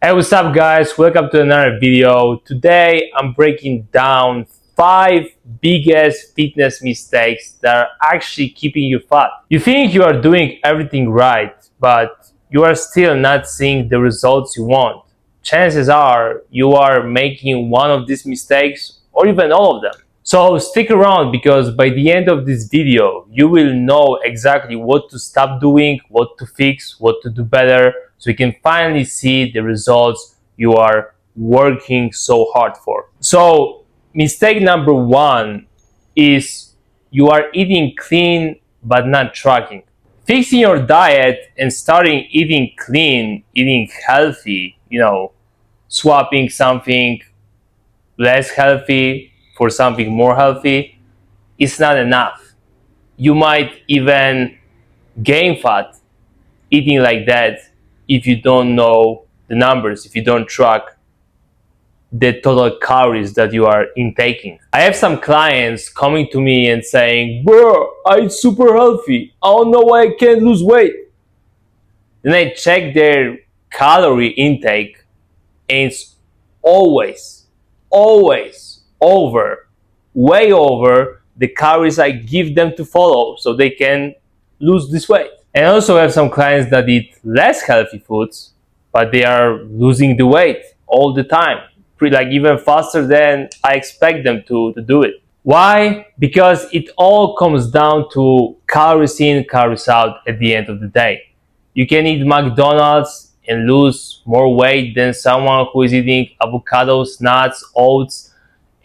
Hey, what's up guys? Welcome to another video. Today I'm breaking down 5 biggest fitness mistakes that are actually keeping you fat. You think you are doing everything right, but you are still not seeing the results you want. Chances are you are making one of these mistakes or even all of them. So stick around because by the end of this video, you will know exactly what to stop doing, what to fix, what to do better, so you can finally see the results you are working so hard for. So mistake number 1 is you are eating clean but not tracking. Fixing your diet and starting eating clean, eating healthy, swapping something less healthy for something more healthy, it's not enough. You might even gain fat eating like that if you don't know the numbers, if you don't track the total calories that you are intaking. I have some clients coming to me and saying, bro, I eat super healthy. I don't know why I can't lose weight. Then I check their calorie intake and it's always over, way over the calories I give them to follow so they can lose this weight. And I also have some clients that eat less healthy foods, but they are losing the weight all the time, like even faster than I expect them to do it. Why? Because it all comes down to calories in, calories out at the end of the day. You can eat McDonald's and lose more weight than someone who is eating avocados, nuts, oats,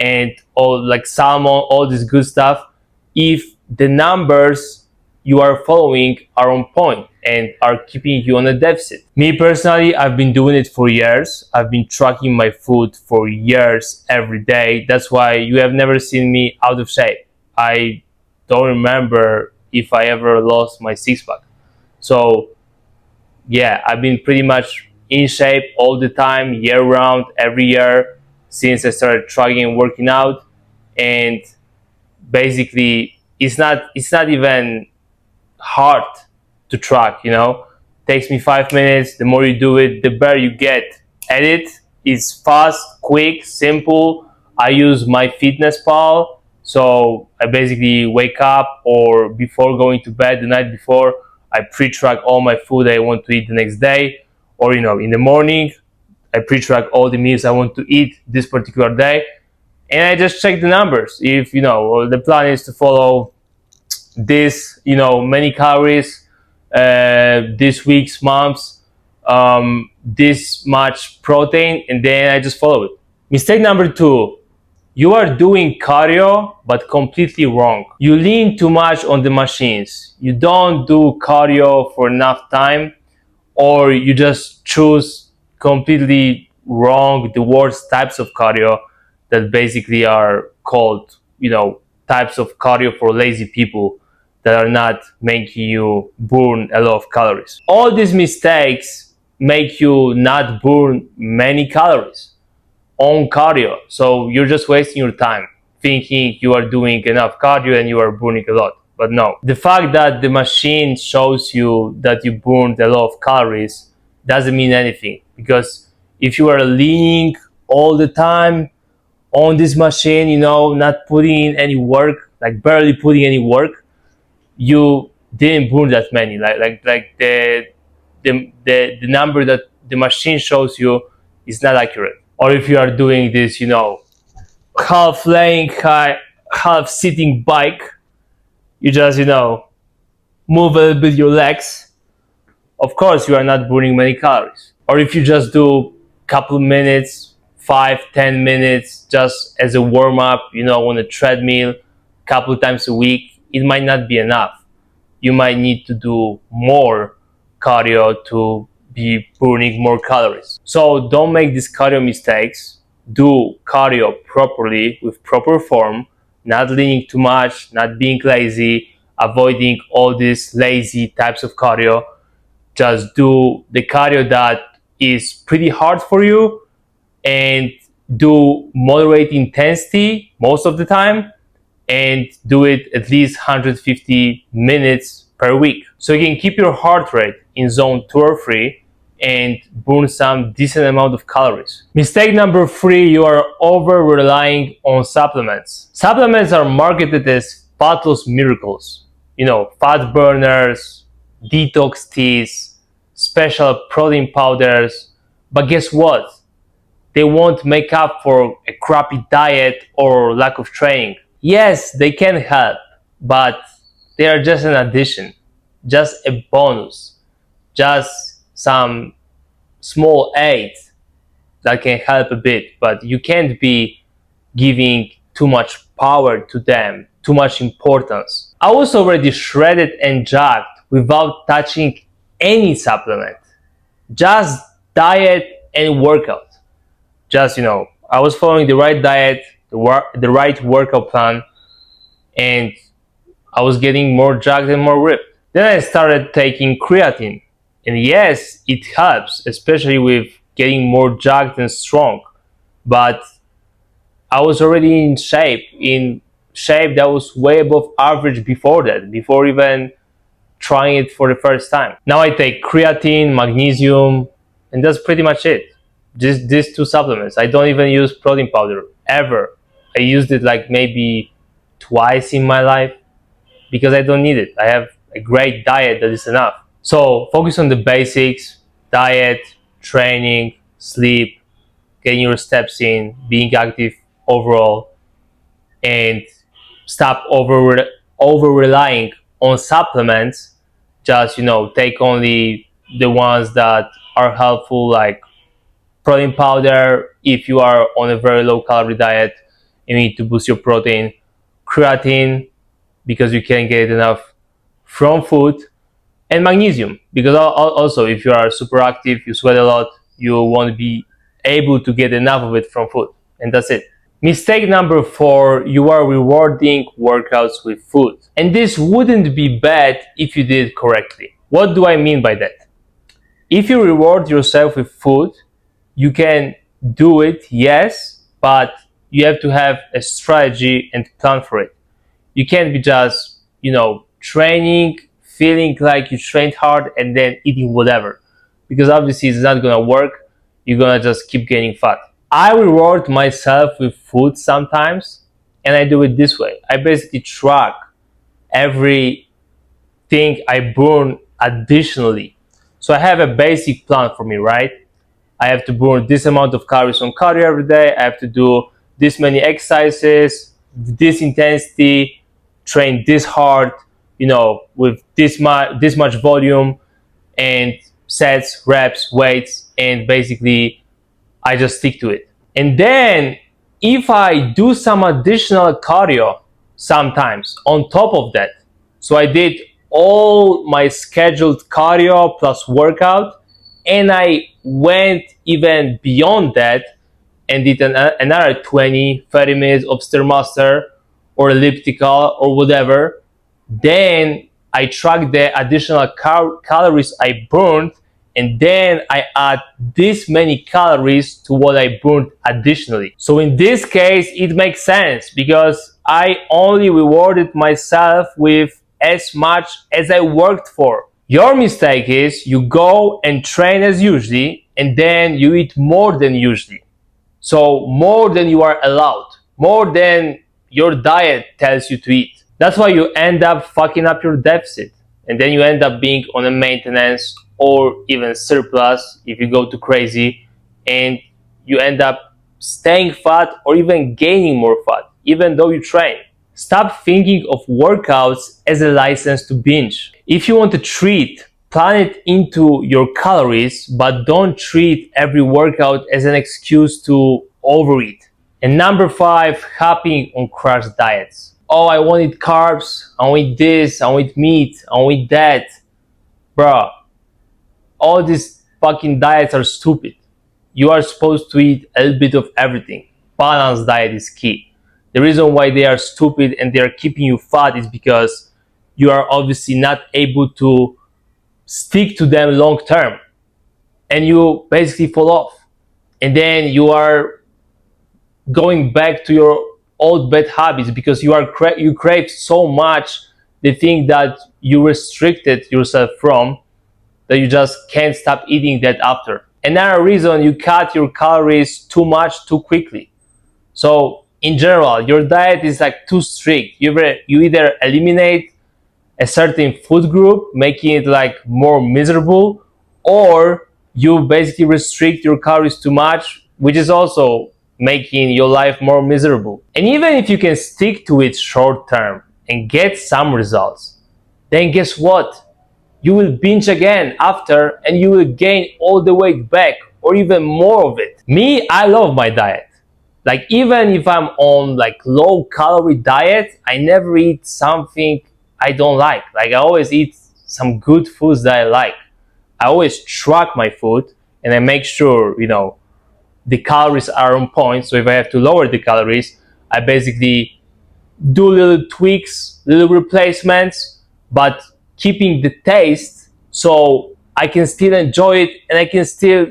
and all like salmon, all this good stuff, if the numbers you are following are on point and are keeping you on a deficit. Me personally, I've been doing it for years. I've been tracking my food for years every day. That's why you have never seen me out of shape. I don't remember if I ever lost my six-pack. So yeah, I've been pretty much in shape all the time, year round, every year since I started tracking and working out. And basically it's not even hard to track, takes me 5 minutes. The more you do it, the better you get at it. It's fast, quick, simple. I use MyFitnessPal, so I basically wake up or before going to bed the night before, I pre-track all my food I want to eat the next day, or in the morning I pre-track all the meals I want to eat this particular day, and I just check the numbers. If the plan is to follow this, many calories, this week's months, this much protein, and then I just follow it. Mistake number 2, you are doing cardio but completely wrong. You lean too much on the machines. You don't do cardio for enough time, or you just choose completely wrong, the worst types of cardio that basically are called, types of cardio for lazy people that are not making you burn a lot of calories. All these mistakes make you not burn many calories on cardio. So you're just wasting your time thinking you are doing enough cardio and you are burning a lot. But no, the fact that the machine shows you that you burned a lot of calories doesn't mean anything, because if you are leaning all the time on this machine, not putting in any work, like barely putting any work, you didn't burn that many. Like the number that the machine shows you is not accurate. Or if you are doing this, half laying, half sitting bike, you just move a little bit your legs. Of course, you are not burning many calories. Or if you just do couple minutes, 5-10 minutes, just as a warm up, on a treadmill, couple times a week, it might not be enough. You might need to do more cardio to be burning more calories. So don't make these cardio mistakes. Do cardio properly with proper form, not leaning too much, not being lazy, avoiding all these lazy types of cardio. Just do the cardio that is pretty hard for you and do moderate intensity most of the time, and do it at least 150 minutes per week. So you can keep your heart rate in zone 2 or 3 and burn some decent amount of calories. Mistake number 3, you are over relying on supplements. Supplements are marketed as fat loss miracles. You know, fat burners, detox teas, special protein powders. But guess what? They won't make up for a crappy diet or lack of training. Yes, they can help, but they are just an addition, just a bonus, just some small aid that can help a bit, but you can't be giving too much power to them, too much importance. I was already shredded and jacked without touching any supplement, just diet and workout. Just, I was following the right diet, the right workout plan, and I was getting more jacked and more ripped. Then I started taking creatine. And yes, it helps, especially with getting more jacked and strong. But I was already in shape that was way above average before that, before even trying it for the first time. Now I take creatine, magnesium, and that's pretty much it. Just these 2 supplements. I don't even use protein powder, ever. I used it like maybe twice in my life because I don't need it. I have a great diet that is enough. So focus on the basics: diet, training, sleep, getting your steps in, being active overall, and stop over relying on supplements. Just, take only the ones that are helpful, like protein powder if you are on a very low calorie diet, you need to boost your protein. Creatine because you can't get enough from food, and magnesium because also if you are super active, you sweat a lot, you won't be able to get enough of it from food, and that's it. Mistake number 4, you are rewarding workouts with food, and this wouldn't be bad if you did it correctly. What do I mean by that? If you reward yourself with food, you can do it, yes, but you have to have a strategy and plan for it. You can't be just, training, feeling like you trained hard and then eating whatever, because obviously it's not gonna work. You're gonna just keep gaining fat. I reward myself with food sometimes, and I do it this way. I basically track everything I burn additionally. So I have a basic plan for me, right? I have to burn this amount of calories on cardio every day. I have to do this many exercises, this intensity, train this hard, with this much volume, and sets, reps, weights, and basically I just stick to it. And then if I do some additional cardio sometimes on top of that, so I did all my scheduled cardio plus workout, and I went even beyond that and did another 20-30 minutes of Stairmaster or elliptical or whatever, then I track the additional calories I burned, and then I add this many calories to what I burned additionally. So in this case, it makes sense because I only rewarded myself with as much as I worked for. Your mistake is you go and train as usually, and then you eat more than usually. So more than you are allowed, more than your diet tells you to eat. That's why you end up fucking up your deficit, and then you end up being on a maintenance or even surplus if you go too crazy, and you end up staying fat or even gaining more fat even though you train. Stop thinking of workouts as a license to binge. If you want to treat, plan it into your calories, but don't treat every workout as an excuse to overeat. And number 5, hopping on crash diets. Oh, I want to eat carbs, I want to eat this, I want to eat meat, I want to eat that. Bruh, all these fucking diets are stupid. You are supposed to eat a little bit of everything. Balanced diet is key. The reason why they are stupid and they are keeping you fat is because you are obviously not able to stick to them long term, and you basically fall off, and then you are going back to your old bad habits because you crave so much the thing that you restricted yourself from, that you just can't stop eating that after. Another reason, you cut your calories too much too quickly. So in general, your diet is like too strict. You either eliminate a certain food group, making it like more miserable, or you basically restrict your calories too much, which is also making your life more miserable. And even if you can stick to it short term and get some results, then guess what? You will binge again after and you will gain all the weight back or even more of it. Me, I love my diet. Like even if I'm on like low calorie diet, I never eat something I don't like. Like I always eat some good foods that I like. I always track my food and I make sure, the calories are on point. So if I have to lower the calories, I basically do little tweaks, little replacements, but keeping the taste so I can still enjoy it and I can still,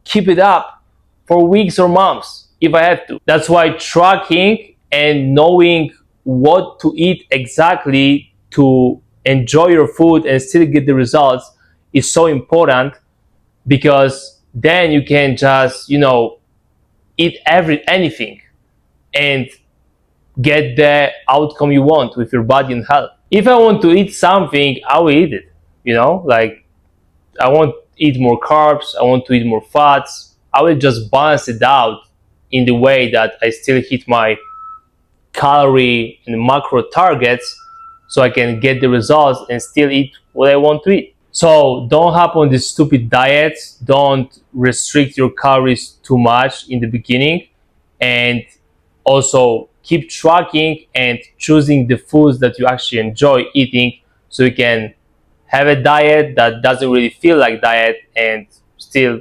keep it up for weeks or months if I have to. That's why tracking and knowing what to eat exactly to enjoy your food and still get the results is so important, because then you can just, eat anything and get the outcome you want with your body and health. If I want to eat something, I will eat it. Like I want to eat more carbs, I want to eat more fats. I will just balance it out in the way that I still hit my calorie and macro targets so I can get the results and still eat what I want to eat. So don't hop on these stupid diets. Don't restrict your calories too much in the beginning, and also keep tracking and choosing the foods that you actually enjoy eating so you can have a diet that doesn't really feel like diet and still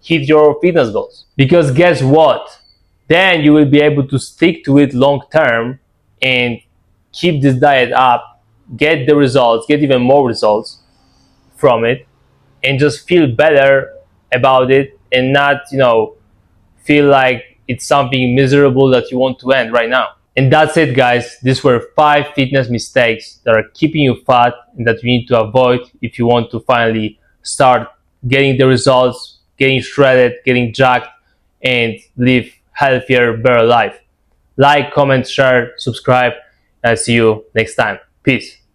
hit your fitness goals. Because guess what? Then you will be able to stick to it long term and keep this diet up, get the results, get even more results from it, and just feel better about it and not, feel like it's something miserable that you want to end right now. And that's it, guys. These were 5 fitness mistakes that are keeping you fat and that you need to avoid if you want to finally start getting the results, getting shredded, getting jacked, and live healthier, better life. Like, comment, share, subscribe, and I'll see you next time. Peace.